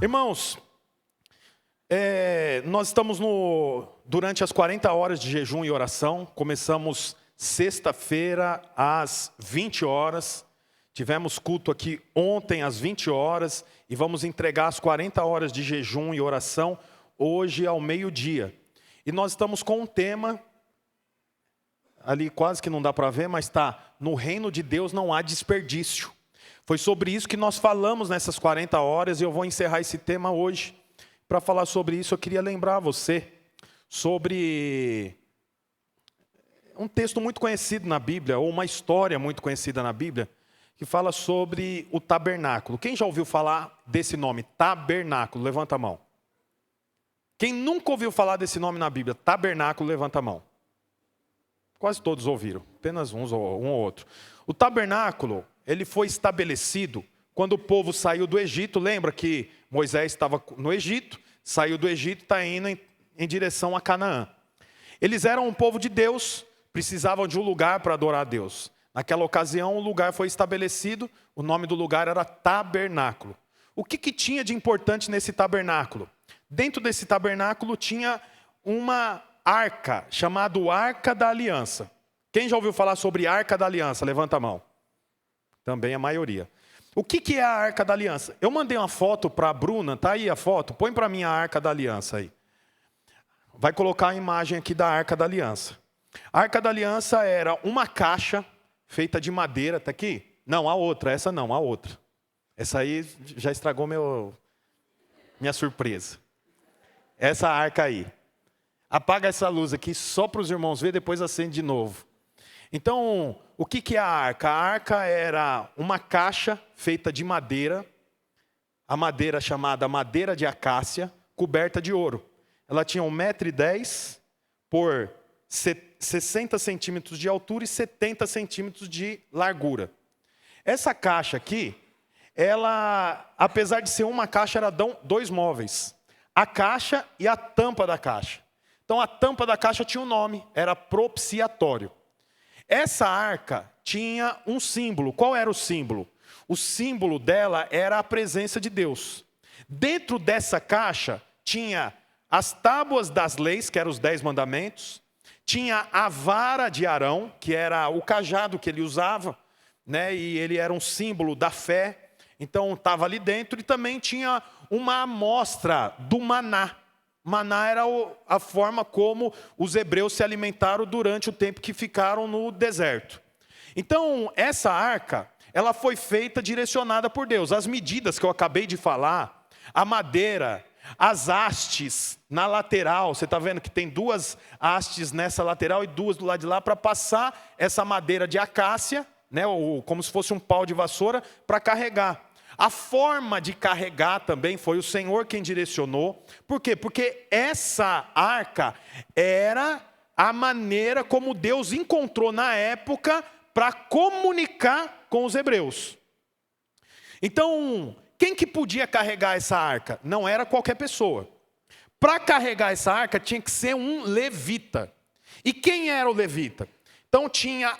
Irmãos, nós estamos durante as 40 horas de jejum e oração. Começamos sexta-feira às 20 horas. Tivemos culto aqui ontem às 20 horas. E vamos entregar as 40 horas de jejum e oração hoje ao meio-dia. E nós estamos com um tema, ali quase que não dá para ver, mas está: no reino de Deus não há desperdício. Foi sobre isso que nós falamos nessas 40 horas e eu vou encerrar esse tema hoje. Para falar sobre isso, eu queria lembrar você sobre um texto muito conhecido na Bíblia, ou uma história muito conhecida na Bíblia, que fala sobre o tabernáculo. Quem já ouviu falar desse nome, tabernáculo? Levanta a mão. Quem nunca ouviu falar desse nome na Bíblia, tabernáculo, levanta a mão. Quase todos ouviram, apenas um ou outro. O tabernáculo, ele foi estabelecido quando o povo saiu do Egito. Lembra que Moisés estava no Egito, saiu do Egito, está indo em direção a Canaã. Eles eram um povo de Deus, precisavam de um lugar para adorar a Deus. Naquela ocasião, o lugar foi estabelecido, o nome do lugar era tabernáculo. O que tinha de importante nesse tabernáculo? Dentro desse tabernáculo tinha uma arca, chamada Arca da Aliança. Quem já ouviu falar sobre Arca da Aliança? Levanta a mão. Também a maioria. O que é a Arca da Aliança? Eu mandei uma foto para a Bruna, tá aí a foto? Põe para mim a Arca da Aliança aí. Vai colocar a imagem aqui da Arca da Aliança. A Arca da Aliança era uma caixa feita de madeira, tá aqui? Não, a outra, essa não, a outra. Essa aí já estragou minha surpresa. Essa arca aí. Apaga essa luz aqui só para os irmãos verem, depois acende de novo. Então, o que é a arca? A arca era uma caixa feita de madeira, a madeira chamada madeira de acácia, coberta de ouro. Ela tinha 1,10 m por 60 centímetros de altura e 70 centímetros de largura. Essa caixa aqui, ela, apesar de ser uma caixa, era dois móveis. A caixa e a tampa da caixa. Então a tampa da caixa tinha um nome, era propiciatório. Essa arca tinha um símbolo. Qual era o símbolo? O símbolo dela era a presença de Deus. Dentro dessa caixa tinha as tábuas das leis, que eram os 10 mandamentos. Tinha a vara de Arão, que era o cajado que ele usava, né? E ele era um símbolo da fé. Então estava ali dentro. E também tinha uma amostra do maná. Maná era a forma como os hebreus se alimentaram durante o tempo que ficaram no deserto. Então, essa arca, ela foi feita, direcionada por Deus. As medidas que eu acabei de falar, a madeira, as hastes na lateral, você está vendo que tem 2 hastes nessa lateral e 2 do lado de lá, para passar essa madeira de acácia, né, ou como se fosse um pau de vassoura, para carregar. A forma de carregar também foi o Senhor quem direcionou. Por quê? Porque essa arca era a maneira como Deus encontrou na época para comunicar com os hebreus. Então, quem que podia carregar essa arca? Não era qualquer pessoa. Para carregar essa arca tinha que ser um levita. E quem era o levita? Então tinha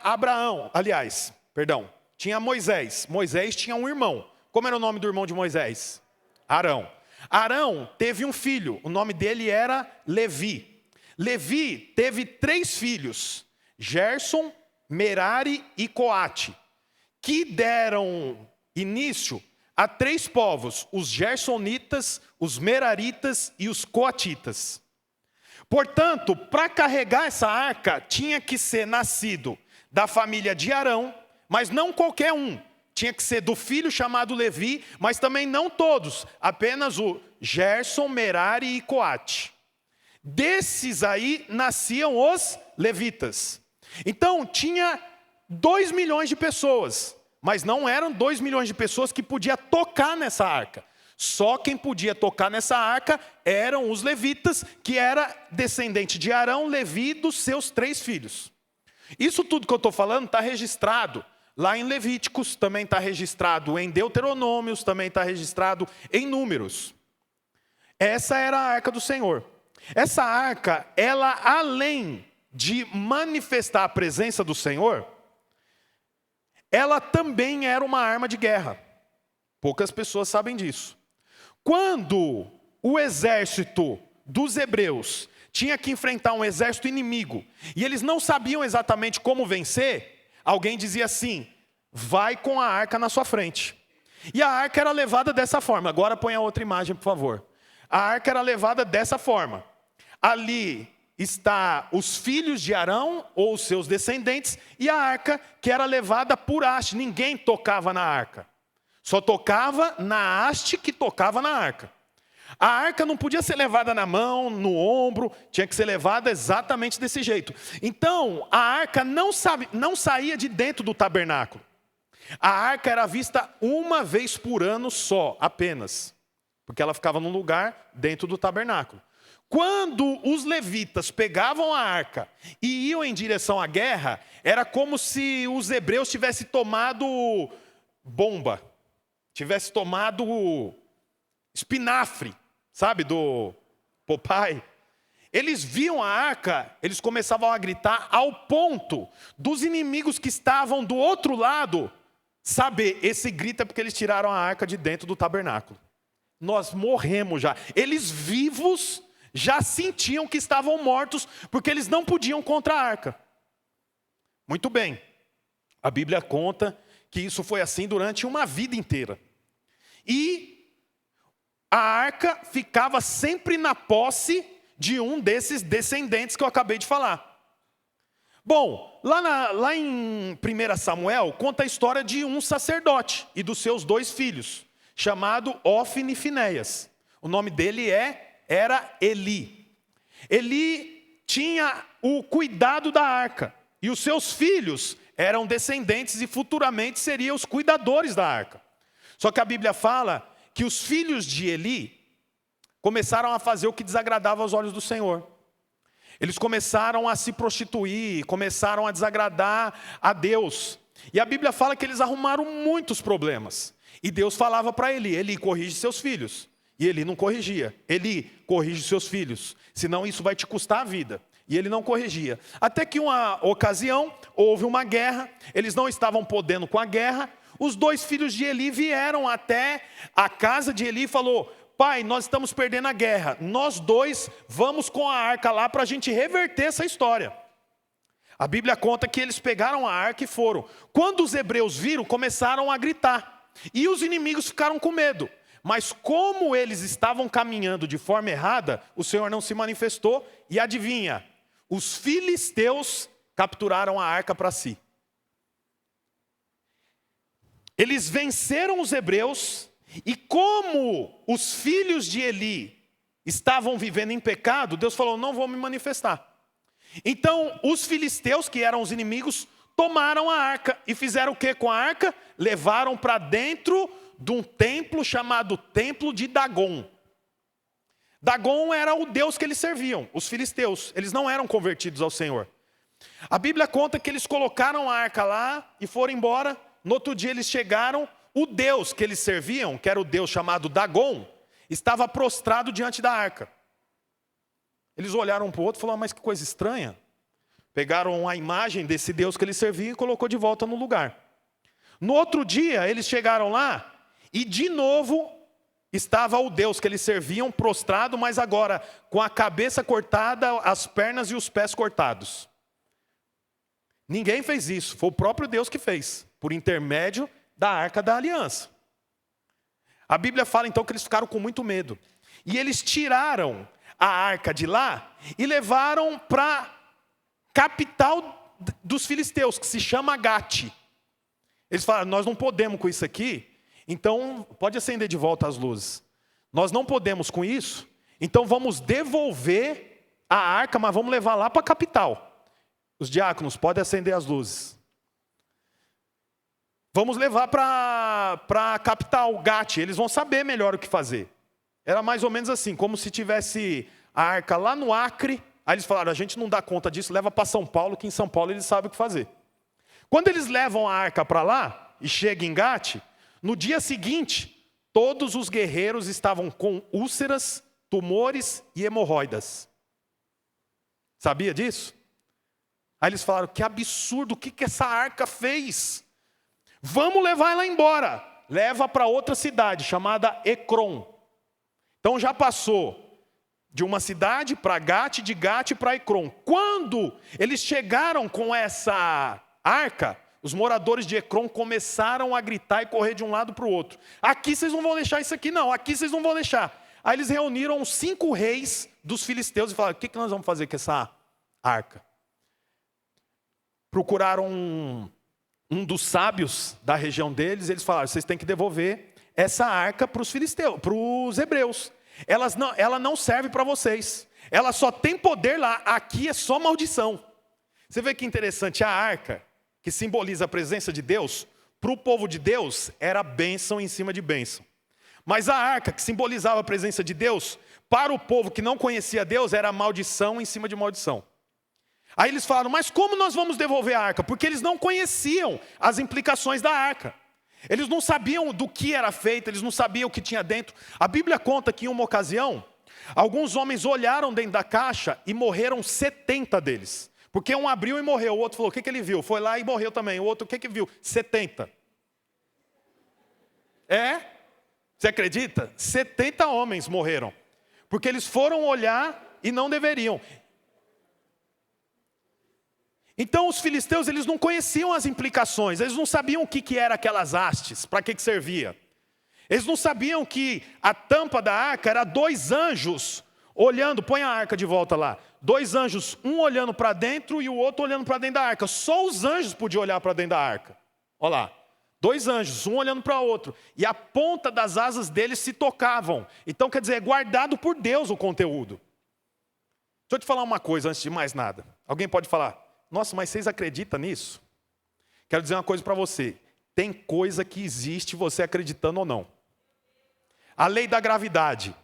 tinha Moisés. Moisés tinha um irmão. Como era o nome do irmão de Moisés? Arão. Arão teve um filho, o nome dele era Levi. Levi teve 3 filhos, Gerson, Merari e Coate, que deram início a 3 povos, os gersonitas, os meraritas e os coatitas. Portanto, para carregar essa arca, tinha que ser nascido da família de Arão, mas não qualquer um. Tinha que ser do filho chamado Levi, mas também não todos, apenas o Gerson, Merari e Coate. Desses aí nasciam os levitas. Então tinha 2 milhões de pessoas, mas não eram 2 milhões de pessoas que podiam tocar nessa arca. Só quem podia tocar nessa arca eram os levitas, que era descendente de Arão, Levi e dos seus 3 filhos. Isso tudo que eu estou falando está registrado lá em Levíticos, também está registrado em Deuteronômios, também está registrado em Números. Essa era a arca do Senhor. Essa arca, ela além de manifestar a presença do Senhor, ela também era uma arma de guerra. Poucas pessoas sabem disso. Quando o exército dos hebreus tinha que enfrentar um exército inimigo, e eles não sabiam exatamente como vencer, alguém dizia assim: vai com a arca na sua frente. E a arca era levada dessa forma. Agora põe a outra imagem, por favor. A arca era levada dessa forma. Ali está os filhos de Arão, ou os seus descendentes, e a arca que era levada por haste. Ninguém tocava na arca. Só tocava na haste que tocava na arca. A arca não podia ser levada na mão, no ombro, tinha que ser levada exatamente desse jeito. Então, a arca não saía de dentro do tabernáculo. A arca era vista uma vez por ano só, apenas. Porque ela ficava num lugar dentro do tabernáculo. Quando os levitas pegavam a arca e iam em direção à guerra, era como se os hebreus tivessem tomado bomba, tivessem tomado espinafre, sabe, do Popeye. Eles viam a arca, eles começavam a gritar ao ponto dos inimigos que estavam do outro lado saber, esse grito é porque eles tiraram a arca de dentro do tabernáculo. Nós morremos já. Eles vivos já sentiam que estavam mortos, porque eles não podiam contra a arca. Muito bem. A Bíblia conta que isso foi assim durante uma vida inteira. E a arca ficava sempre na posse de um desses descendentes que eu acabei de falar. Bom, lá em 1 Samuel, conta a história de um sacerdote e dos seus 2 filhos, chamado Ofni e Finéias. O nome dele era Eli. Eli tinha o cuidado da arca, e os seus filhos eram descendentes e futuramente seriam os cuidadores da arca. Só que a Bíblia fala que os filhos de Eli começaram a fazer o que desagradava aos olhos do Senhor. Eles começaram a se prostituir, começaram a desagradar a Deus. E a Bíblia fala que eles arrumaram muitos problemas. E Deus falava para Eli: Eli, corrige seus filhos. E ele não corrigia. Eli, corrige seus filhos, senão isso vai te custar a vida. E ele não corrigia. Até que uma ocasião, houve uma guerra, eles não estavam podendo com a guerra. Os 2 filhos de Eli vieram até a casa de Eli e falou: pai, nós estamos perdendo a guerra. Nós 2 vamos com a arca lá para a gente reverter essa história. A Bíblia conta que eles pegaram a arca e foram. Quando os hebreus viram, começaram a gritar. E os inimigos ficaram com medo. Mas como eles estavam caminhando de forma errada, o Senhor não se manifestou. E adivinha, os filisteus capturaram a arca para si. Eles venceram os hebreus, e como os filhos de Eli estavam vivendo em pecado, Deus falou: não vou me manifestar. Então os filisteus, que eram os inimigos, tomaram a arca e fizeram o que com a arca? Levaram para dentro de um templo chamado Templo de Dagon. Dagon era o deus que eles serviam, os filisteus. Eles não eram convertidos ao Senhor. A Bíblia conta que eles colocaram a arca lá e foram embora. No outro dia eles chegaram, o deus que eles serviam, que era o deus chamado Dagon, estava prostrado diante da arca. Eles olharam um para o outro e falaram: mas que coisa estranha. Pegaram a imagem desse deus que eles serviam e colocou de volta no lugar. No outro dia eles chegaram lá e de novo estava o Deus que eles serviam prostrado, mas agora com a cabeça cortada, as pernas e os pés cortados. Ninguém fez isso, foi o próprio Deus que fez, por intermédio da Arca da Aliança. A Bíblia fala então que eles ficaram com muito medo. E eles tiraram a arca de lá e levaram para a capital dos filisteus, que se chama Gate. Eles falaram: nós não podemos com isso aqui, então pode acender de volta as luzes. Nós não podemos com isso, então vamos devolver a arca, mas vamos levar lá para a capital. Os diáconos, podem acender as luzes. Vamos levar para a capital, Gate, eles vão saber melhor o que fazer. Era mais ou menos assim, como se tivesse a arca lá no Acre. Aí eles falaram: a gente não dá conta disso, leva para São Paulo, que em São Paulo eles sabem o que fazer. Quando eles levam a arca para lá e chegam em Gate, no dia seguinte, todos os guerreiros estavam com úlceras, tumores e hemorroidas. Sabia disso? Aí eles falaram: que absurdo, o que essa arca fez? Vamos levar ela embora. Leva para outra cidade chamada Ecrom. Então já passou de uma cidade para Gate, de Gate para Ecrom. Quando eles chegaram com essa arca, os moradores de Ecrom começaram a gritar e correr de um lado para o outro. Aqui vocês não vão deixar isso aqui não, aqui vocês não vão deixar. Aí eles reuniram os 5 reis dos filisteus e falaram, o que nós vamos fazer com essa arca? Procuraram um dos sábios da região deles, eles falaram, vocês têm que devolver essa arca para os filisteus, para os hebreus. Ela não serve para vocês. Ela só tem poder lá, aqui é só maldição. Você vê que interessante, a arca, que simboliza a presença de Deus, para o povo de Deus, era bênção em cima de bênção. Mas a arca, que simbolizava a presença de Deus, para o povo que não conhecia Deus, era maldição em cima de maldição. Aí eles falaram, mas como nós vamos devolver a arca? Porque eles não conheciam as implicações da arca. Eles não sabiam do que era feita, eles não sabiam o que tinha dentro. A Bíblia conta que em uma ocasião, alguns homens olharam dentro da caixa e morreram 70 deles. Porque um abriu e morreu, o outro falou, o que ele viu? Foi lá e morreu também. O outro, o que viu? 70. Você acredita? 70 homens morreram. Porque eles foram olhar e não deveriam. Então os filisteus, eles não conheciam as implicações, eles não sabiam o que eram aquelas hastes, para que servia. Eles não sabiam que a tampa da arca era 2 anjos olhando, põe a arca de volta lá. 2 anjos, um olhando para dentro e o outro olhando para dentro da arca. Só os anjos podiam olhar para dentro da arca. Olha lá, 2 anjos, um olhando para o outro. E a ponta das asas deles se tocavam. Então quer dizer, é guardado por Deus o conteúdo. Deixa eu te falar uma coisa antes de mais nada. Alguém pode falar, nossa, mas vocês acreditam nisso? Quero dizer uma coisa para você. Tem coisa que existe você acreditando ou não. A lei da gravidade.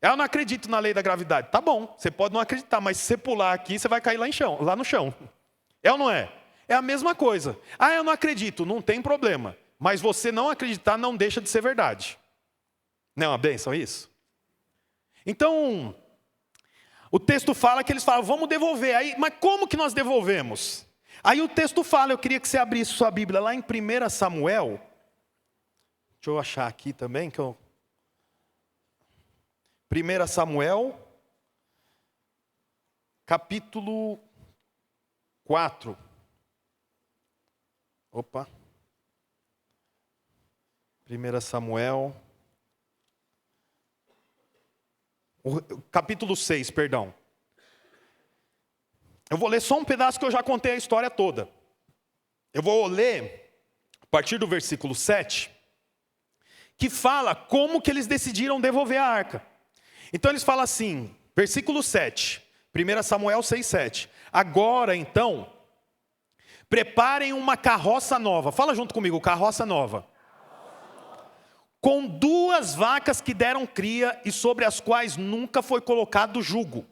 Eu não acredito na lei da gravidade. Tá bom, você pode não acreditar, mas se você pular aqui, você vai cair lá no chão. É ou não é? É a mesma coisa. Ah, eu não acredito, não tem problema. Mas você não acreditar não deixa de ser verdade. Não é uma bênção isso? Então, o texto fala que eles falam, vamos devolver. Aí, mas como que nós devolvemos? Aí o texto fala, eu queria que você abrisse sua Bíblia lá em 1 Samuel. Deixa eu achar aqui também. 1 Samuel, capítulo 4. Opa. 1 Samuel. Capítulo 6, perdão. Eu vou ler só um pedaço que eu já contei a história toda. Eu vou ler, a partir do versículo 7, que fala como que eles decidiram devolver a arca. Então eles falam assim, versículo 7, 1 Samuel 6, 7. Agora então, preparem uma carroça nova. Fala junto comigo, carroça nova. Com 2 vacas que deram cria e sobre as quais nunca foi colocado jugo.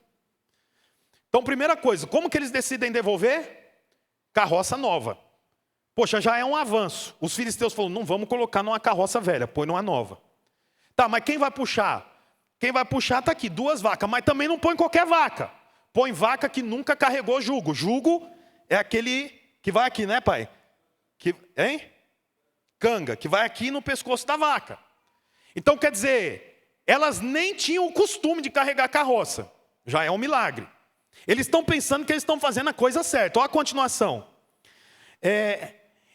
Então, primeira coisa, como que eles decidem devolver? Carroça nova. Poxa, já é um avanço. Os filisteus falaram, não vamos colocar numa carroça velha, põe numa nova. Tá, mas quem vai puxar? Quem vai puxar está aqui, 2 vacas, mas também não põe qualquer vaca. Põe vaca que nunca carregou jugo. Jugo é aquele que vai aqui, né, pai? Canga, que vai aqui no pescoço da vaca. Então, quer dizer, elas nem tinham o costume de carregar carroça. Já é um milagre. Eles estão pensando que eles estão fazendo a coisa certa. Olha a continuação.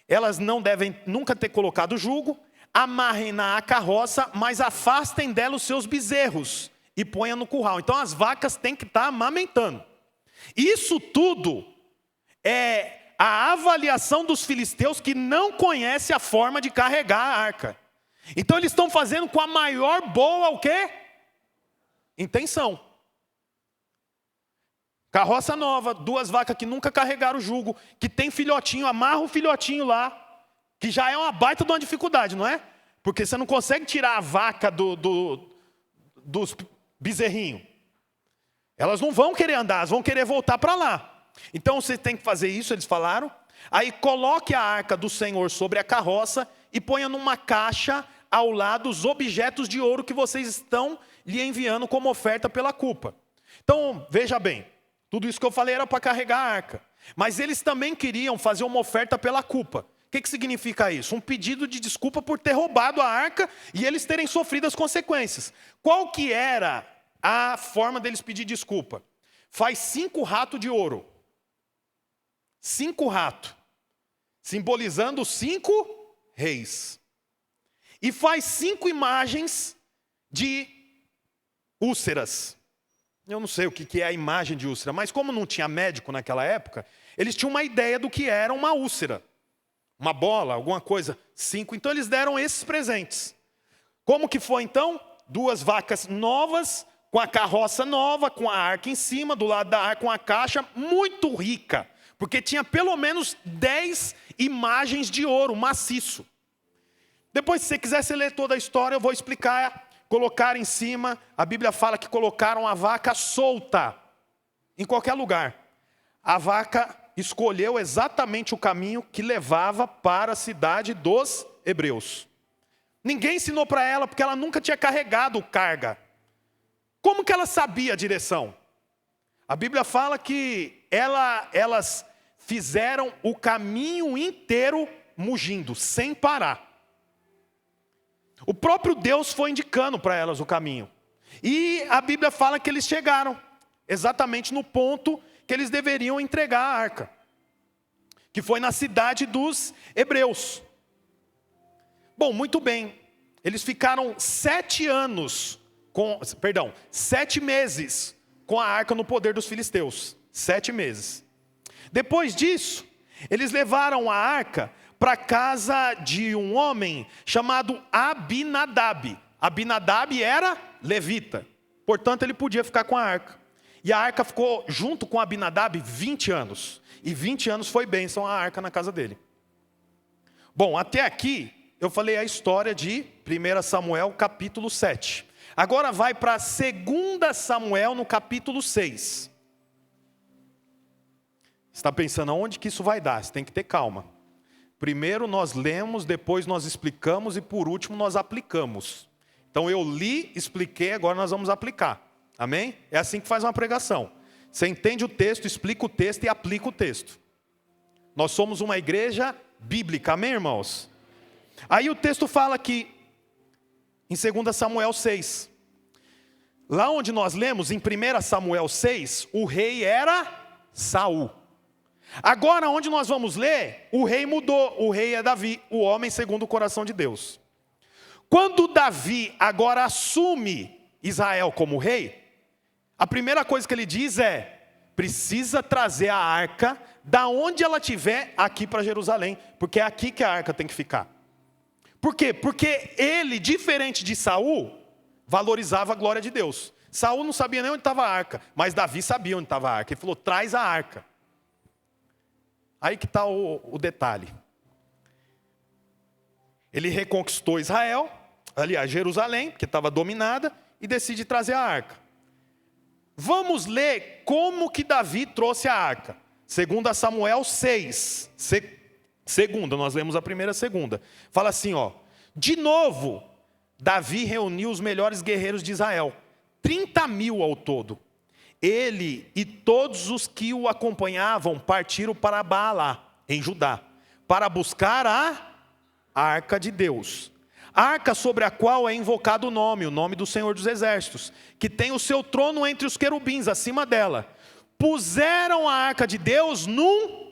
Elas não devem nunca ter colocado jugo, amarrem na carroça, mas afastem dela os seus bezerros e ponham no curral. Então as vacas têm que estar amamentando. Isso tudo é a avaliação dos filisteus que não conhecem a forma de carregar a arca. Então eles estão fazendo com a maior boa o quê? Intenção. Carroça nova, 2 vacas que nunca carregaram o jugo, que tem filhotinho, amarra o filhotinho lá, que já é uma baita de uma dificuldade, não é? Porque você não consegue tirar a vaca dos bezerrinhos. Elas não vão querer andar, elas vão querer voltar para lá. Então você tem que fazer isso, eles falaram. Aí coloque a arca do Senhor sobre a carroça e ponha numa caixa ao lado os objetos de ouro que vocês estão lhe enviando como oferta pela culpa. Então, veja bem, tudo isso que eu falei era para carregar a arca. Mas eles também queriam fazer uma oferta pela culpa. que significa isso? Um pedido de desculpa por ter roubado a arca e eles terem sofrido as consequências. Qual que era a forma deles pedir desculpa? Faz 5 ratos de ouro. 5 ratos. Simbolizando os 5 reis. E faz 5 imagens de úlceras. Eu não sei o que é a imagem de úlcera, mas como não tinha médico naquela época, eles tinham uma ideia do que era uma úlcera. Uma bola, alguma coisa. 5. Então eles deram esses presentes. Como que foi então? 2 vacas novas, com a carroça nova, com a arca em cima, do lado da arca, com a caixa, muito rica. Porque tinha pelo menos 10 imagens de ouro maciço. Depois, se você quiser você ler toda a história, eu vou explicar. Colocar em cima, a Bíblia fala que colocaram a vaca solta, em qualquer lugar. A vaca escolheu exatamente o caminho que levava para a cidade dos hebreus. Ninguém ensinou para ela, porque ela nunca tinha carregado carga. Como que ela sabia a direção? A Bíblia fala que elas fizeram o caminho inteiro mugindo, sem parar. O próprio Deus foi indicando para elas o caminho. E a Bíblia fala que eles chegaram exatamente no ponto que eles deveriam entregar a arca, que foi na cidade dos hebreus. Bom, muito bem. Eles ficaram 7 meses com a arca no poder dos filisteus. 7 meses. Depois disso, eles levaram a arca para a casa de um homem chamado Abinadab. Abinadab era levita, portanto ele podia ficar com a arca. E a arca ficou junto com Abinadab 20 anos. E 20 anos foi bênção a arca na casa dele. Bom, até aqui eu falei a história de 1 Samuel capítulo 7. Agora vai para 2 Samuel no capítulo 6. Você está pensando aonde que isso vai dar? Você tem que ter calma. Primeiro nós lemos, depois nós explicamos e por último nós aplicamos. Então eu li, expliquei, agora nós vamos aplicar. Amém? É assim que faz uma pregação. Você entende o texto, explica o texto e aplica o texto. Nós somos uma igreja bíblica, amém, irmãos? Aí o texto fala aqui, em 2 Samuel 6. Lá onde nós lemos, em 1 Samuel 6, o rei era Saul. Agora, onde nós vamos ler, o rei mudou. O rei é Davi, o homem segundo o coração de Deus. Quando Davi agora assume Israel como rei, a primeira coisa que ele diz é: precisa trazer a arca da onde ela estiver aqui para Jerusalém, porque é aqui que a arca tem que ficar. Por quê? Porque ele, diferente de Saul, valorizava a glória de Deus. Saul não sabia nem onde estava a arca, mas Davi sabia onde estava a arca. Ele falou: traz a arca. Aí que está o detalhe. Ele reconquistou Israel, aliás, Jerusalém, que estava dominada, e decide trazer a arca. Vamos ler como que Davi trouxe a arca. 2 Samuel 6. Segunda, nós lemos a primeira e a segunda. Fala assim, ó. De novo, Davi reuniu os melhores guerreiros de Israel. 30.000 ao todo. Ele e todos os que o acompanhavam partiram para Baalá, em Judá, para buscar a arca de Deus. A arca sobre a qual é invocado o nome do Senhor dos Exércitos, que tem o seu trono entre os querubins, acima dela. Puseram a arca de Deus num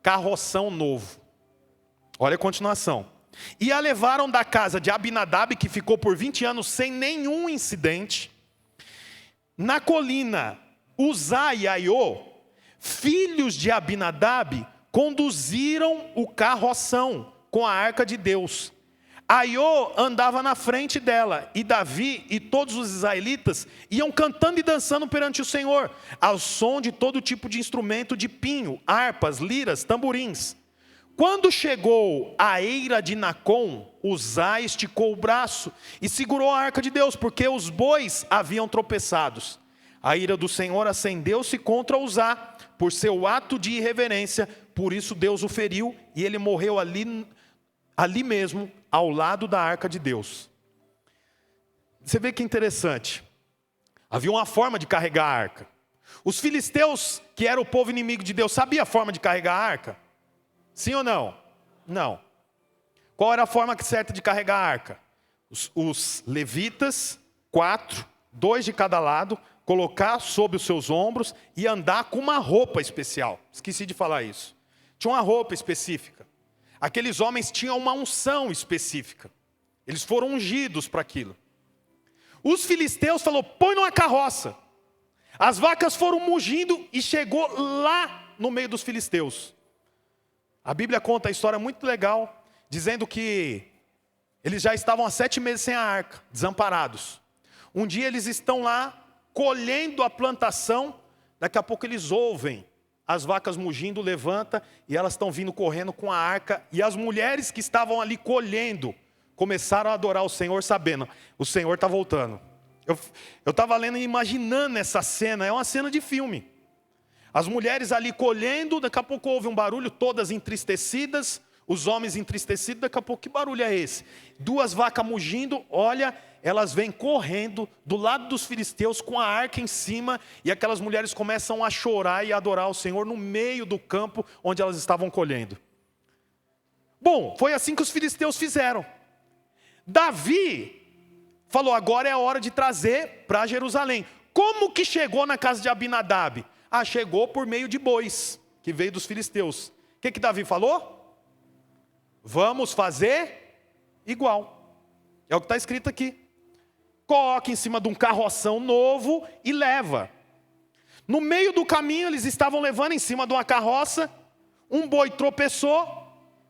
carroção novo. Olha a continuação. E a levaram da casa de Abinadab, que ficou por 20 anos sem nenhum incidente. Na colina, Uzá e Aiô, filhos de Abinadab, conduziram o carroção com a arca de Deus. Aiô andava na frente dela, e Davi e todos os israelitas iam cantando e dançando perante o Senhor, ao som de todo tipo de instrumento de pinho, harpas, liras, tamborins. Quando chegou à eira de Nacon, Uzá esticou o braço e segurou a arca de Deus, porque os bois haviam tropeçados. A ira do Senhor acendeu-se contra Uzá, por seu ato de irreverência, por isso Deus o feriu, e ele morreu ali mesmo, ao lado da arca de Deus. Você vê que interessante. Havia uma forma de carregar a arca. Os filisteus, que era o povo inimigo de Deus, sabiam a forma de carregar a arca? Sim ou não? Não. Qual era a forma certa de carregar a arca? Os levitas, 4, 2 de cada lado, colocar sobre os seus ombros e andar com uma roupa especial. Esqueci de falar isso. Tinha uma roupa específica. Aqueles homens tinham uma unção específica. Eles foram ungidos para aquilo. Os filisteus falaram, põe numa carroça. As vacas foram mugindo e chegou lá no meio dos filisteus. A Bíblia conta a história muito legal, dizendo que eles já estavam há 7 meses sem a arca, desamparados. Um dia eles estão lá, colhendo a plantação, daqui a pouco eles ouvem as vacas mugindo, levanta, e elas estão vindo correndo com a arca, e as mulheres que estavam ali colhendo, começaram a adorar o Senhor, sabendo, o Senhor está voltando. Eu estava lendo e imaginando essa cena, é uma cena de filme. As mulheres ali colhendo, daqui a pouco houve um barulho, todas entristecidas, os homens entristecidos, daqui a pouco que barulho é esse? 2 vacas mugindo, olha, elas vêm correndo do lado dos filisteus com a arca em cima, e aquelas mulheres começam a chorar e a adorar o Senhor no meio do campo onde elas estavam colhendo. Bom, foi assim que os filisteus fizeram. Davi falou, agora é a hora de trazer para Jerusalém. Como que chegou na casa de Abinadab? Chegou por meio de bois, que veio dos filisteus. O que Davi falou? Vamos fazer igual. É o que está escrito aqui. Coloca em cima de um carroção novo e leva. No meio do caminho eles estavam levando em cima de uma carroça. Um boi tropeçou.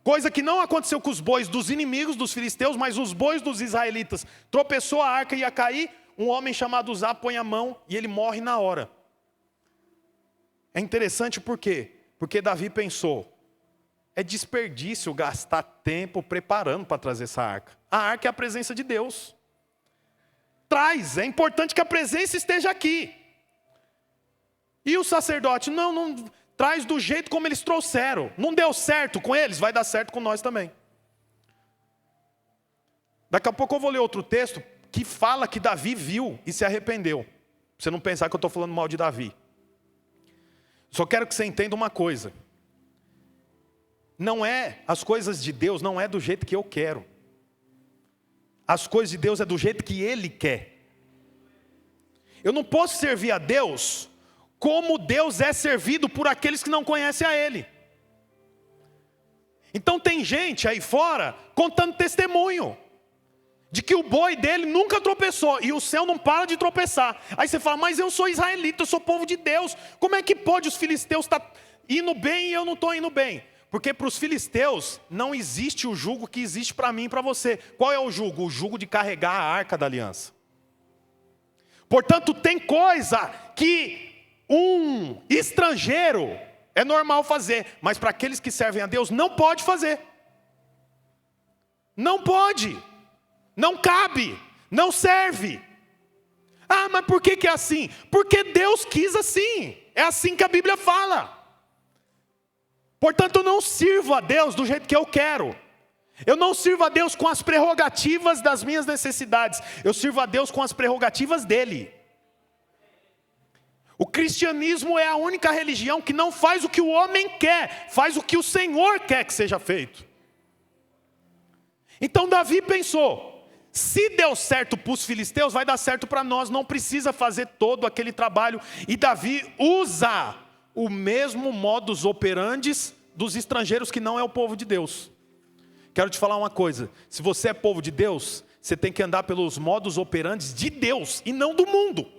Coisa que não aconteceu com os bois dos inimigos dos filisteus, mas os bois dos israelitas. Tropeçou, a arca ia cair. Um homem chamado Uzá põe a mão e ele morre na hora. É interessante por quê? Porque Davi pensou, é desperdício gastar tempo preparando para trazer essa arca. A arca é a presença de Deus. Traz, é importante que a presença esteja aqui. E o sacerdote, não, traz do jeito como eles trouxeram. Não deu certo com eles, vai dar certo com nós também. Daqui a pouco eu vou ler outro texto que fala que Davi viu e se arrependeu. Pra você não pensar que eu estou falando mal de Davi. Só quero que você entenda uma coisa. Não é, as coisas de Deus não é do jeito que eu quero. As coisas de Deus é do jeito que Ele quer. Eu não posso servir a Deus como Deus é servido por aqueles que não conhecem a Ele. Então tem gente aí fora contando testemunho de que o boi dele nunca tropeçou e o céu não para de tropeçar. Aí você fala, mas eu sou israelita, eu sou povo de Deus. Como é que pode os filisteus estar indo bem e eu não estou indo bem? Porque para os filisteus não existe o jugo que existe para mim e para você. Qual é o jugo? O jugo de carregar a arca da aliança. Portanto, tem coisa que um estrangeiro é normal fazer, mas para aqueles que servem a Deus não pode fazer. Não pode. Não cabe, não serve. Mas por que é assim? Porque Deus quis assim. É assim que a Bíblia fala. Portanto, eu não sirvo a Deus do jeito que eu quero. Eu não sirvo a Deus com as prerrogativas das minhas necessidades. Eu sirvo a Deus com as prerrogativas dEle. O cristianismo é a única religião que não faz o que o homem quer, faz o que o Senhor quer que seja feito. Então Davi pensou, se deu certo para os filisteus, vai dar certo para nós, não precisa fazer todo aquele trabalho. E Davi usa o mesmo modus operandi dos estrangeiros que não é o povo de Deus. Quero te falar uma coisa, se você é povo de Deus, você tem que andar pelos modus operandi de Deus e não do mundo.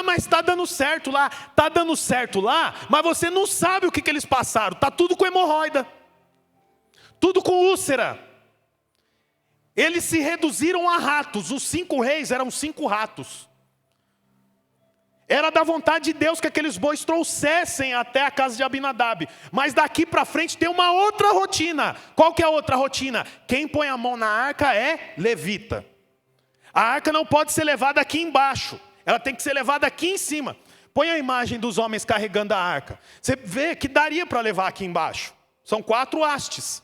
Mas está dando certo lá, mas você não sabe o que eles passaram, está tudo com hemorroida, tudo com úlcera. Eles se reduziram a ratos, os 5 reis eram 5 ratos. Era da vontade de Deus que aqueles bois trouxessem até a casa de Abinadab. Mas daqui para frente tem uma outra rotina. Qual que é a outra rotina? Quem põe a mão na arca é levita. A arca não pode ser levada aqui embaixo. Ela tem que ser levada aqui em cima. Põe a imagem dos homens carregando a arca. Você vê que daria para levar aqui embaixo. São 4 hastes.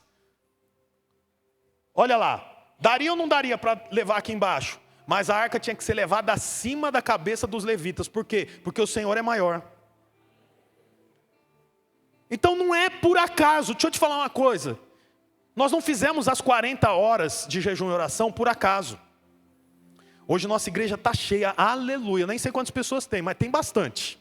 Olha lá. Daria ou não daria para levar aqui embaixo? Mas a arca tinha que ser levada acima da cabeça dos levitas. Por quê? Porque o Senhor é maior. Então não é por acaso. Deixa eu te falar uma coisa. Nós não fizemos as 40 horas de jejum e oração por acaso. Hoje nossa igreja está cheia, aleluia. Nem sei quantas pessoas tem, mas tem bastante.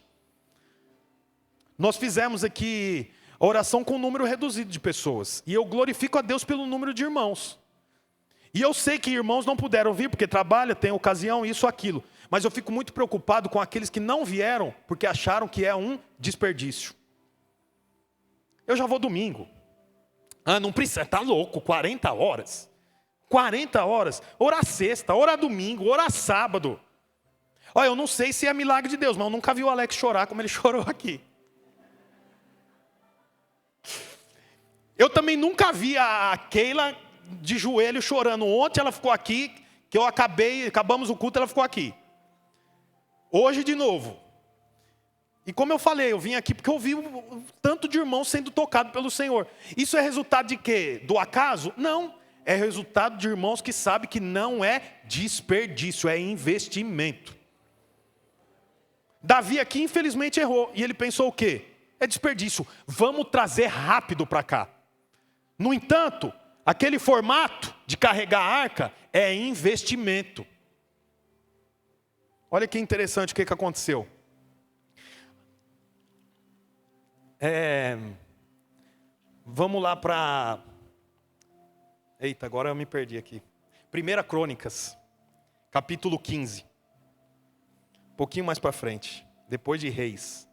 Nós fizemos aqui a oração com um número reduzido de pessoas. E eu glorifico a Deus pelo número de irmãos. E eu sei que irmãos não puderam vir porque trabalha, tem ocasião, isso, aquilo. Mas eu fico muito preocupado com aqueles que não vieram porque acharam que é um desperdício. Eu já vou domingo. Não precisa, tá louco, 40 horas. 40 horas, ora sexta, ora domingo, ora sábado. Olha, eu não sei se é milagre de Deus, mas eu nunca vi o Alex chorar como ele chorou aqui. Eu também nunca vi a Keila de joelho chorando. Ontem ela ficou aqui, que acabamos o culto, ela ficou aqui. Hoje de novo. E como eu falei, eu vim aqui porque eu vi o tanto de irmãos sendo tocados pelo Senhor. Isso é resultado de quê? Do acaso? Não. É resultado de irmãos que sabem que não é desperdício, é investimento. Davi aqui infelizmente errou. E ele pensou o quê? É desperdício. Vamos trazer rápido para cá. No entanto, aquele formato de carregar a arca é investimento. Olha que interessante o que aconteceu. Vamos lá para... Eita, agora eu me perdi aqui. 1 Crônicas, capítulo 15. Um pouquinho mais para frente. Depois de Reis.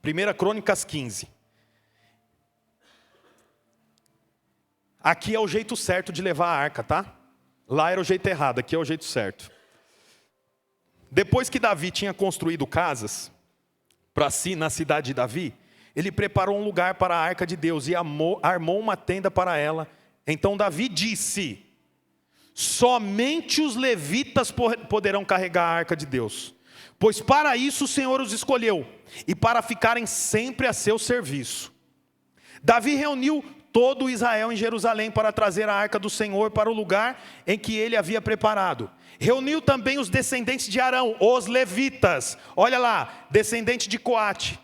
Primeira Crônicas 15. Aqui é o jeito certo de levar a arca, tá? Lá era o jeito errado, aqui é o jeito certo. Depois que Davi tinha construído casas para si na cidade de Davi, ele preparou um lugar para a arca de Deus e armou uma tenda para ela. Então Davi disse: somente os levitas poderão carregar a arca de Deus, pois para isso o Senhor os escolheu, e para ficarem sempre a seu serviço. Davi reuniu todo Israel em Jerusalém para trazer a arca do Senhor para o lugar em que ele havia preparado. Reuniu também os descendentes de Arão, os levitas. Olha lá, descendente de Coate,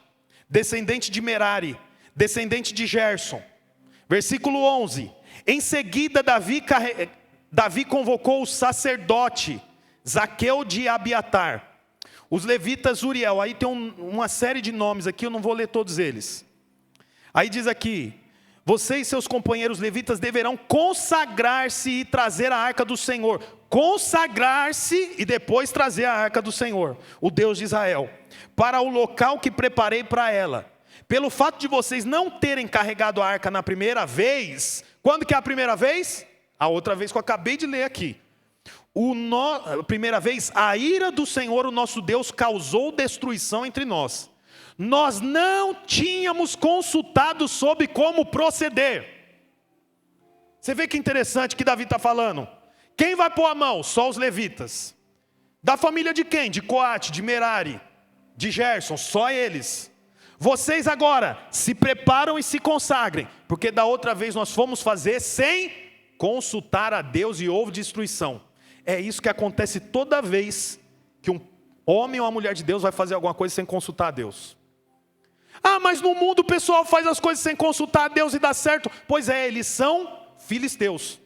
descendente de Merari, descendente de Gerson. Versículo 11. Em seguida Davi convocou o sacerdote Zaqueu de Abiatar, os levitas Uriel. Aí tem uma série de nomes aqui, eu não vou ler todos eles. Aí diz aqui: você e seus companheiros levitas deverão consagrar-se e trazer a arca do Senhor. Consagrar-se e depois trazer a arca do Senhor, o Deus de Israel, para o local que preparei para ela. Pelo fato de vocês não terem carregado a arca na primeira vez. Quando que é a primeira vez? A outra vez que eu acabei de ler aqui. A primeira vez, a ira do Senhor, o nosso Deus, causou destruição entre nós. Nós não tínhamos consultado sobre como proceder. Você vê que interessante que Davi está falando. Quem vai pôr a mão? Só os levitas. Da família de quem? De Coate, de Merari, de Gerson, só eles. Vocês agora se preparam e se consagrem, porque da outra vez nós fomos fazer sem consultar a Deus e houve destruição. É isso que acontece toda vez que um homem ou uma mulher de Deus vai fazer alguma coisa sem consultar a Deus. Mas no mundo o pessoal faz as coisas sem consultar a Deus e dá certo. Pois é, eles são filisteus.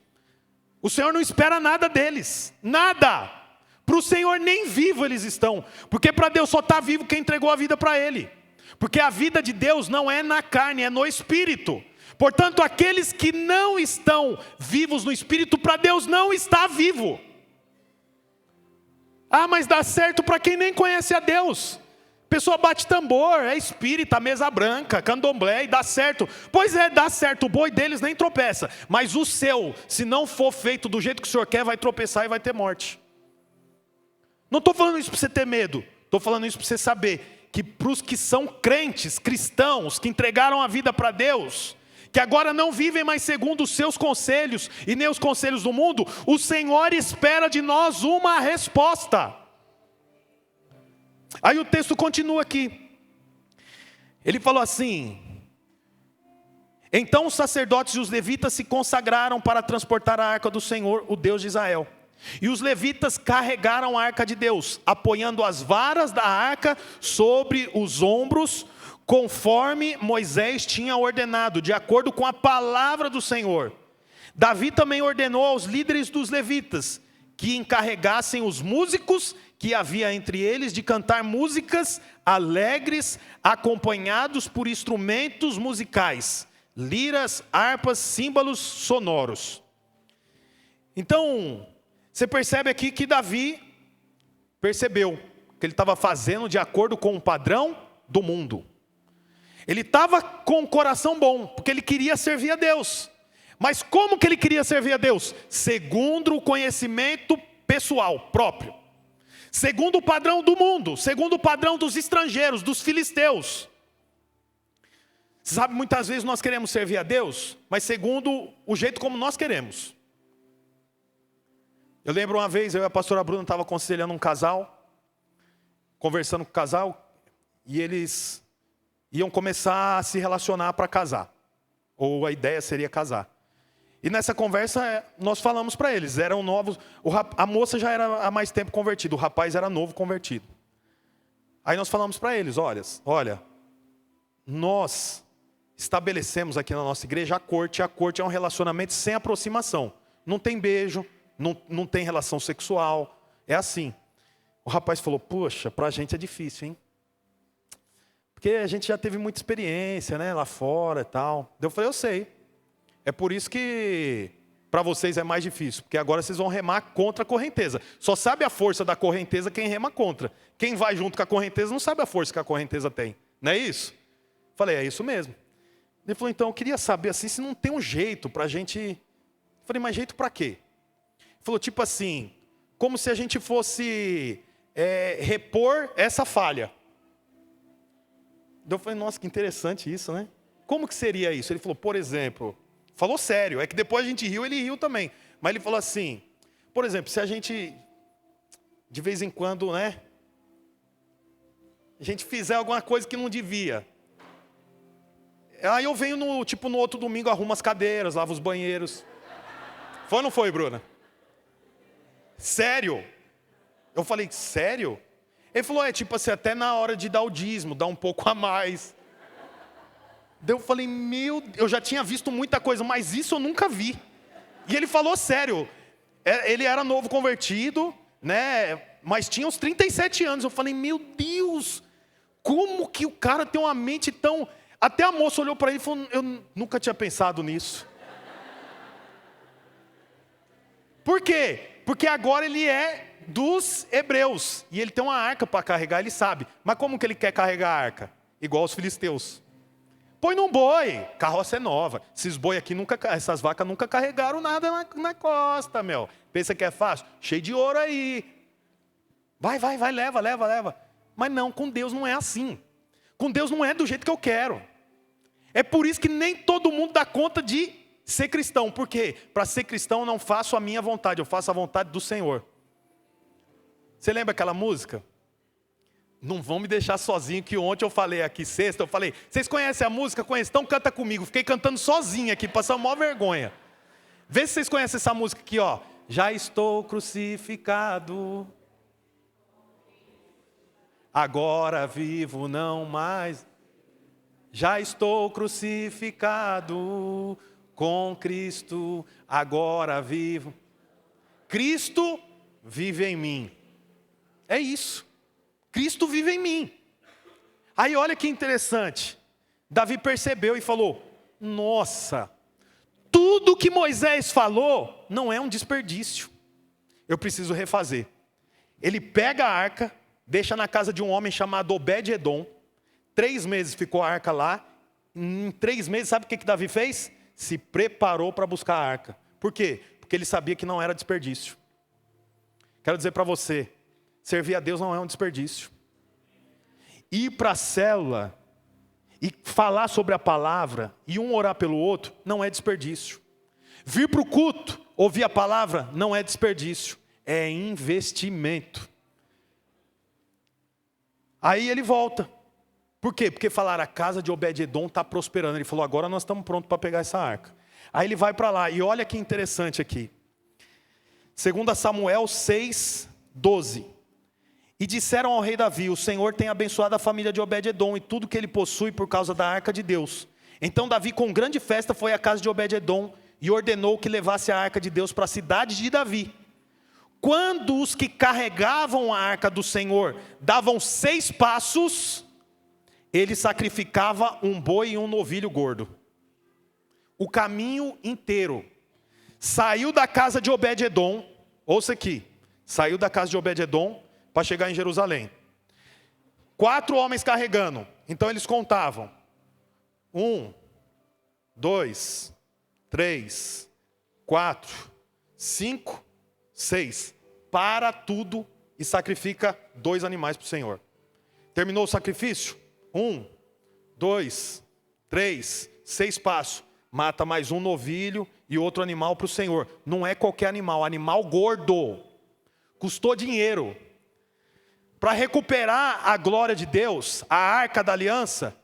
O Senhor não espera nada deles, nada. Para o Senhor nem vivo eles estão, porque para Deus só está vivo quem entregou a vida para Ele. Porque a vida de Deus não é na carne, é no Espírito. Portanto, aqueles que não estão vivos no Espírito, para Deus não está vivo. Mas dá certo para quem nem conhece a Deus. Pessoa bate tambor, é espírita, mesa branca, candomblé e dá certo. Pois é, dá certo, o boi deles nem tropeça. Mas o seu, se não for feito do jeito que o Senhor quer, vai tropeçar e vai ter morte. Não estou falando isso para você ter medo. Estou falando isso para você saber que para os que são crentes, cristãos, que entregaram a vida para Deus, que agora não vivem mais segundo os seus conselhos e nem os conselhos do mundo, o Senhor espera de nós uma resposta. Aí o texto continua aqui. Ele falou assim: então os sacerdotes e os levitas se consagraram para transportar a arca do Senhor, o Deus de Israel. E os levitas carregaram a arca de Deus, apoiando as varas da arca sobre os ombros, conforme Moisés tinha ordenado, de acordo com a palavra do Senhor. Davi também ordenou aos líderes dos levitas que encarregassem os músicos que havia entre eles de cantar músicas alegres, acompanhados por instrumentos musicais, liras, harpas, símbolos sonoros. Então, você percebe aqui que Davi percebeu que ele estava fazendo de acordo com o padrão do mundo. Ele estava com o coração bom, porque ele queria servir a Deus. Mas como que ele queria servir a Deus? Segundo o conhecimento pessoal, próprio. Segundo o padrão do mundo, segundo o padrão dos estrangeiros, dos filisteus. Você sabe, muitas vezes nós queremos servir a Deus, mas segundo o jeito como nós queremos. Eu lembro uma vez, eu e a pastora Bruna estava aconselhando um casal, conversando com o casal, e eles iam começar a se relacionar para casar. Ou a ideia seria casar. E nessa conversa, nós falamos para eles, eram novos, a moça já era há mais tempo convertida, o rapaz era novo convertido. Aí nós falamos para eles, olha, nós estabelecemos aqui na nossa igreja a corte é um relacionamento sem aproximação. Não tem beijo, não tem relação sexual, é assim. O rapaz falou, poxa, para a gente é difícil, hein? Porque a gente já teve muita experiência, né, lá fora e tal. Eu falei, eu sei. É por isso que para vocês é mais difícil, porque agora vocês vão remar contra a correnteza. Só sabe a força da correnteza quem rema contra. Quem vai junto com a correnteza não sabe a força que a correnteza tem. Não é isso? Falei, é isso mesmo. Ele falou, então eu queria saber assim, se não tem um jeito para a gente... Falei, mas jeito para quê? Ele falou, tipo assim, como se a gente fosse repor essa falha. Eu falei, nossa, que interessante isso, né? Como que seria isso? Ele falou, por exemplo... Falou sério, é que depois a gente riu, ele riu também. Mas ele falou assim, por exemplo, se a gente, de vez em quando, né? A gente fizer alguma coisa que não devia. Aí eu venho no outro domingo, arrumo as cadeiras, lavo os banheiros. Foi ou não foi, Bruna? Sério? Eu falei, sério? Ele falou, tipo assim, até na hora de dar o dízimo, dá um pouco a mais. Daí eu falei, eu já tinha visto muita coisa, mas isso eu nunca vi. E ele falou sério, ele era novo convertido, né? Mas tinha uns 37 anos. Eu falei, meu Deus, como que o cara tem uma mente tão... Até a moça olhou para ele e falou, eu nunca tinha pensado nisso. Por quê? Porque agora ele é dos hebreus, e ele tem uma arca para carregar, ele sabe. Mas como que ele quer carregar a arca? Igual os filisteus. Põe num boi, carroça é nova. Esses boi aqui essas vacas nunca carregaram nada na costa, meu. Pensa que é fácil? Cheio de ouro aí. Vai, leva. Mas não, com Deus não é assim. Com Deus não é do jeito que eu quero. É por isso que nem todo mundo dá conta de ser cristão. Por quê? Para ser cristão eu não faço a minha vontade, eu faço a vontade do Senhor. Você lembra aquela música? Não vão me deixar sozinho, que ontem eu falei aqui, sexta, eu falei, vocês conhecem a música? Conhecem? Então canta comigo. Fiquei cantando sozinho aqui, passando maior vergonha. Vê se vocês conhecem essa música aqui, ó. Já estou crucificado, agora vivo não mais. Já estou crucificado com Cristo, agora vivo. Cristo vive em mim. É isso. Cristo vive em mim. Aí olha que interessante. Davi percebeu e falou, nossa, tudo que Moisés falou não é um desperdício. Eu preciso refazer. Ele pega a arca, deixa na casa de um homem chamado Obed-edom. 3 meses ficou a arca lá. Em 3 meses, sabe o que Davi fez? Se preparou para buscar a arca. Por quê? Porque ele sabia que não era desperdício. Quero dizer para você, servir a Deus não é um desperdício. Ir para a célula e falar sobre a palavra e um orar pelo outro não é desperdício. Vir para o culto, ouvir a palavra não é desperdício, é investimento. Aí ele volta. Por quê? Porque falaram, a casa de Obed-edom está prosperando. Ele falou, agora nós estamos prontos para pegar essa arca. Aí ele vai para lá, e olha que interessante aqui. 2 Samuel 6:12. E disseram ao rei Davi: o Senhor tem abençoado a família de Obed-edom e tudo que ele possui por causa da arca de Deus. Então Davi com grande festa foi à casa de Obed-edom e ordenou que levasse a arca de Deus para a cidade de Davi. Quando os que carregavam a arca do Senhor davam 6 passos, ele sacrificava um boi e um novilho gordo. O caminho inteiro. Saiu da casa de Obed-edom, ouça aqui, saiu da casa de Obed-edom para chegar em Jerusalém. 4 homens carregando, então eles contavam. 1, 2, 3, 4, 5, 6. Para tudo e sacrifica 2 animais para o Senhor. Terminou o sacrifício? 1, 2, 3, 6 passos. Mata mais um novilho e outro animal para o Senhor. Não é qualquer animal, animal gordo. Custou dinheiro. Para recuperar a glória de Deus, a arca da aliança,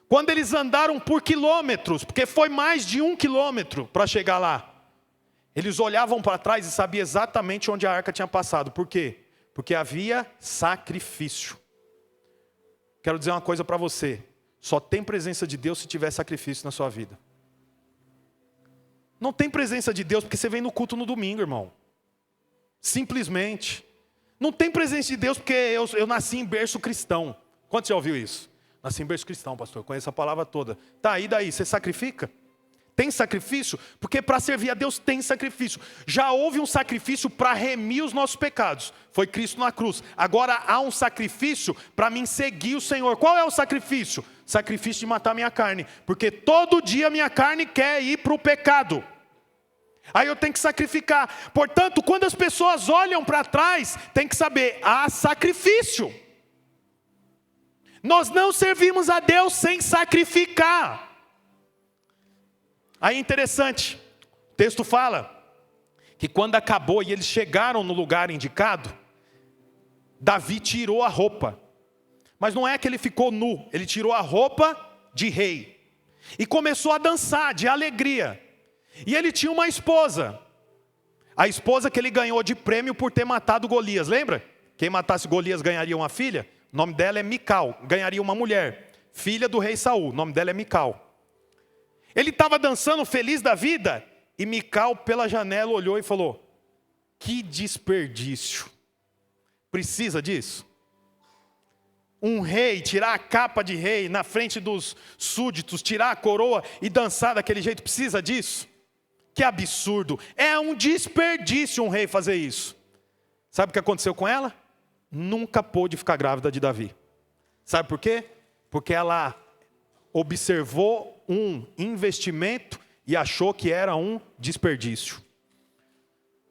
quando eles andaram por quilômetros, porque foi mais de 1 quilômetro para chegar lá, eles olhavam para trás e sabiam exatamente onde a arca tinha passado. Por quê? Porque havia sacrifício. Quero dizer uma coisa para você: só tem presença de Deus se tiver sacrifício na sua vida. Não tem presença de Deus porque você vem no culto no domingo, irmão. Simplesmente. Não tem presença de Deus porque eu nasci em berço cristão. Quantos já ouviu isso? Nasci em berço cristão, pastor. Conheço a palavra toda. Tá, e daí? Você sacrifica? Tem sacrifício? Porque para servir a Deus tem sacrifício. Já houve um sacrifício para remir os nossos pecados. Foi Cristo na cruz. Agora há um sacrifício para mim seguir o Senhor. Qual é o sacrifício? Sacrifício de matar minha carne. Porque todo dia minha carne quer ir para o pecado. Aí eu tenho que sacrificar. Portanto, quando as pessoas olham para trás, tem que saber, há sacrifício. Nós não servimos a Deus sem sacrificar. Aí é interessante, o texto fala que quando acabou e eles chegaram no lugar indicado, Davi tirou a roupa. Mas não é que ele ficou nu, ele tirou a roupa de rei. E começou a dançar de alegria. E ele tinha uma esposa. A esposa que ele ganhou de prêmio por ter matado Golias, lembra? Quem matasse Golias ganharia uma filha. O nome dela é Mical, ganharia uma mulher. Filha do rei Saul, o nome dela é Mical. Ele estava dançando feliz da vida. E Mical pela janela olhou e falou: que desperdício. Precisa disso? Um rei tirar a capa de rei na frente dos súditos, tirar a coroa e dançar daquele jeito, precisa disso? Que absurdo. É um desperdício um rei fazer isso. Sabe o que aconteceu com ela? Nunca pôde ficar grávida de Davi. Sabe por quê? Porque ela observou um investimento e achou que era um desperdício.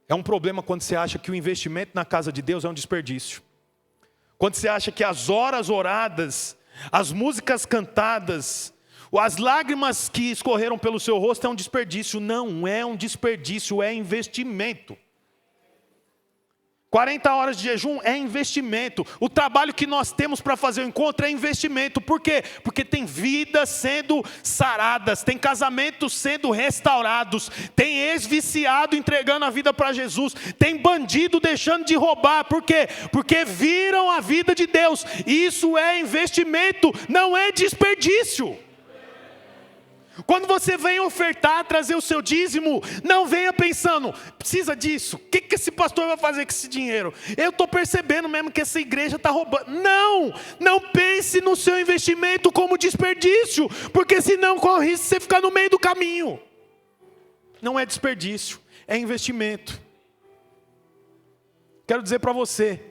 É um problema quando você acha que o investimento na casa de Deus é um desperdício. Quando você acha que as horas oradas, as músicas cantadas, as lágrimas que escorreram pelo seu rosto é um desperdício. Não é um desperdício, é investimento. 40 horas de jejum é investimento. O trabalho que nós temos para fazer o encontro é investimento. Por quê? Porque tem vidas sendo saradas, tem casamentos sendo restaurados, tem ex-viciado entregando a vida para Jesus, tem bandido deixando de roubar. Por quê? Porque viram a vida de Deus. Isso é investimento, não é desperdício. Quando você vem ofertar, trazer o seu dízimo, não venha pensando, precisa disso, o que esse pastor vai fazer com esse dinheiro? Eu estou percebendo mesmo que essa igreja está roubando. Não pense no seu investimento como desperdício, porque senão corre risco de você ficar no meio do caminho. Não é desperdício, é investimento. Quero dizer para você,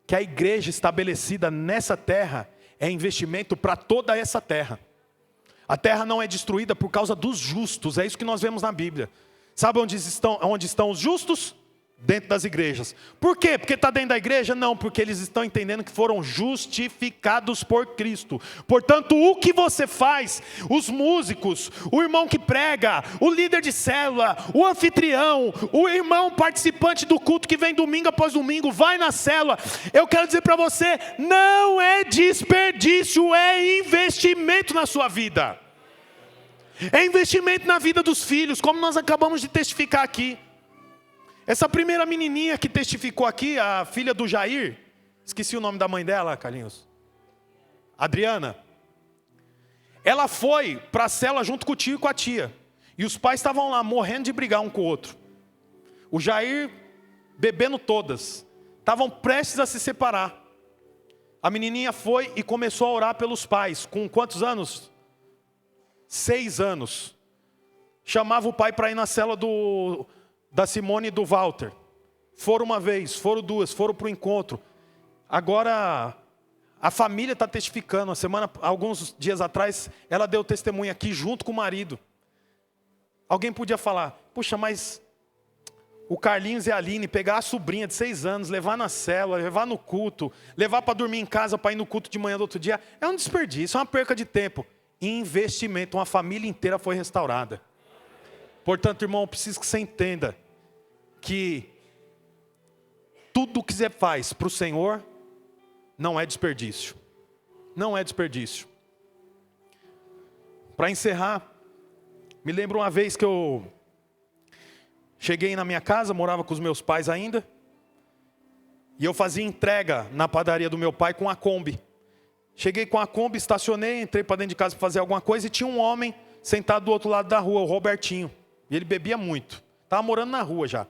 que a igreja estabelecida nessa terra, é investimento para toda essa terra. A terra não é destruída por causa dos justos. É isso que nós vemos na Bíblia. Sabe onde estão os justos? Dentro das igrejas. Por quê? Porque está dentro da igreja? Não, porque eles estão entendendo que foram justificados por Cristo. Portanto, o que você faz, os músicos, o irmão que prega, o líder de célula, o anfitrião, o irmão participante do culto que vem domingo após domingo, vai na célula. Eu quero dizer para você, não é desperdício, é investimento na sua vida. É investimento na vida dos filhos, como nós acabamos de testificar aqui. Essa primeira menininha que testificou aqui, a filha do Jair, esqueci o nome da mãe dela, Carlinhos. Adriana. Ela foi para a cela junto com o tio e com a tia. E os pais estavam lá morrendo de brigar um com o outro. O Jair bebendo todas. Estavam prestes a se separar. A menininha foi e começou a orar pelos pais. Com quantos anos? 6 anos. Chamava o pai para ir na cela da Simone e do Walter. Foram uma vez, foram duas, foram para o encontro. Agora a família está testificando. Alguns dias atrás, ela deu testemunho aqui junto com o marido. Alguém podia falar, puxa, mas o Carlinhos e a Aline pegar a sobrinha de 6 anos, levar na célula, levar no culto, levar para dormir em casa para ir no culto de manhã do outro dia, é um desperdício, é uma perca de tempo. Investimento, uma família inteira foi restaurada. Portanto, irmão, eu preciso que você entenda que tudo o que você faz para o Senhor não é desperdício. Não é desperdício. Para encerrar, me lembro uma vez que eu cheguei na minha casa, morava com os meus pais ainda, e eu fazia entrega na padaria do meu pai com a Kombi. Cheguei com a Kombi, estacionei, entrei para dentro de casa para fazer alguma coisa e tinha um homem sentado do outro lado da rua, o Robertinho. E ele bebia muito. Estava morando na rua já.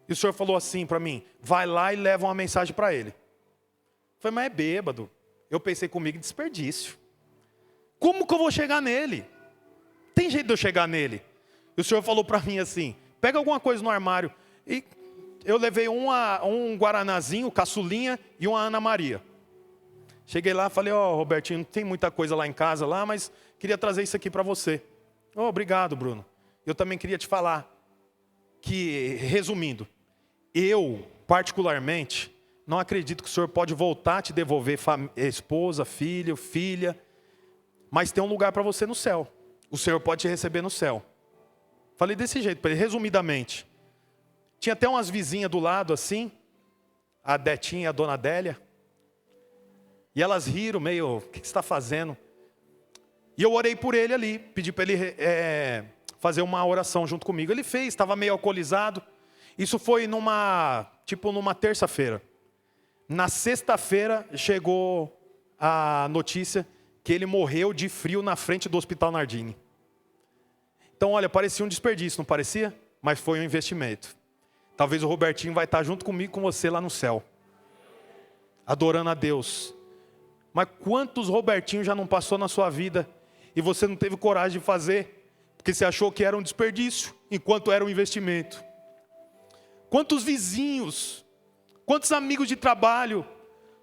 E o senhor falou assim para mim, vai lá e leva uma mensagem para ele. Eu falei, mas é bêbado. Eu pensei comigo, desperdício. Como que eu vou chegar nele? Tem jeito de eu chegar nele? E o senhor falou para mim assim, pega alguma coisa no armário. E eu levei um guaranazinho, caçulinha e uma Ana Maria. Cheguei lá, falei, Robertinho, não tem muita coisa lá em casa, mas queria trazer isso aqui para você. Obrigado, Bruno. Eu também queria te falar que, resumindo, eu, particularmente, não acredito que o senhor pode voltar a te devolver esposa, filho, filha, mas tem um lugar para você no céu. O senhor pode te receber no céu. Falei desse jeito para ele, resumidamente. Tinha até umas vizinhas do lado assim, a Detinha e a Dona Adélia. E elas riram meio, o que você está fazendo? E eu orei por ele ali, pedi para ele fazer uma oração junto comigo. Ele fez, estava meio alcoolizado. Isso foi numa terça-feira. Na sexta-feira chegou a notícia que ele morreu de frio na frente do Hospital Nardini. Então, olha, parecia um desperdício, não parecia? Mas foi um investimento. Talvez o Robertinho vai estar junto comigo, com você lá no céu. Adorando a Deus. Mas quantos Robertinhos já não passou na sua vida e você não teve coragem de fazer, porque você achou que era um desperdício, enquanto era um investimento? Quantos vizinhos, quantos amigos de trabalho,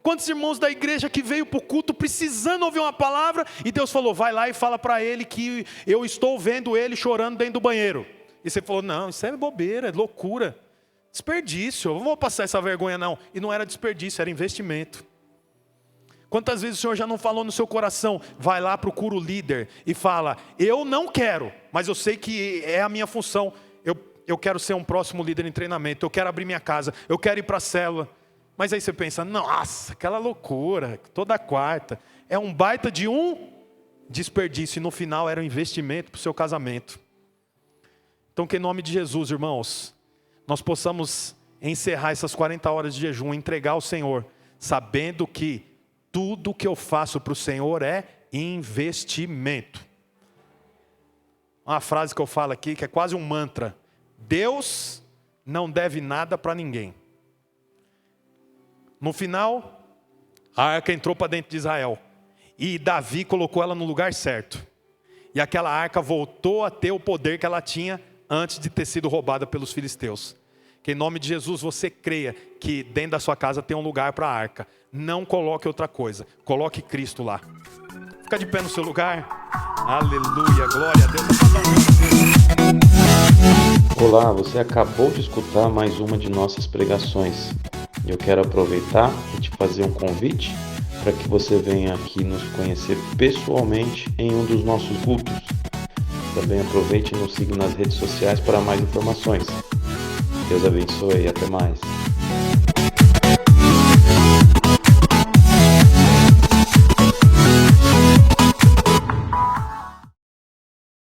quantos irmãos da igreja que veio para o culto precisando ouvir uma palavra, e Deus falou, vai lá e fala para ele que eu estou vendo ele chorando dentro do banheiro. E você falou, não, isso é bobeira, é loucura, desperdício, eu não vou passar essa vergonha não. E não era desperdício, era investimento. Quantas vezes o Senhor já não falou no seu coração, vai lá, procura o líder e fala, eu não quero, mas eu sei que é a minha função, eu quero ser um próximo líder em treinamento, eu quero abrir minha casa, eu quero ir para a célula. Mas aí você pensa, nossa, aquela loucura, toda quarta, é um baita de um desperdício, e no final era um investimento para o seu casamento. Então que em nome de Jesus, irmãos, nós possamos encerrar essas 40 horas de jejum, entregar ao Senhor, sabendo que tudo que eu faço para o Senhor é investimento. Uma frase que eu falo aqui, que é quase um mantra. Deus não deve nada para ninguém. No final, a arca entrou para dentro de Israel. E Davi colocou ela no lugar certo. E aquela arca voltou a ter o poder que ela tinha antes de ter sido roubada pelos filisteus. Que em nome de Jesus você creia que dentro da sua casa tem um lugar para a arca. Não coloque outra coisa. Coloque Cristo lá. Fica de pé no seu lugar. Aleluia, glória a Deus. Olá, você acabou de escutar mais uma de nossas pregações. Eu quero aproveitar e te fazer um convite para que você venha aqui nos conhecer pessoalmente em um dos nossos cultos. Também aproveite e nos siga nas redes sociais para mais informações. Deus abençoe e até mais.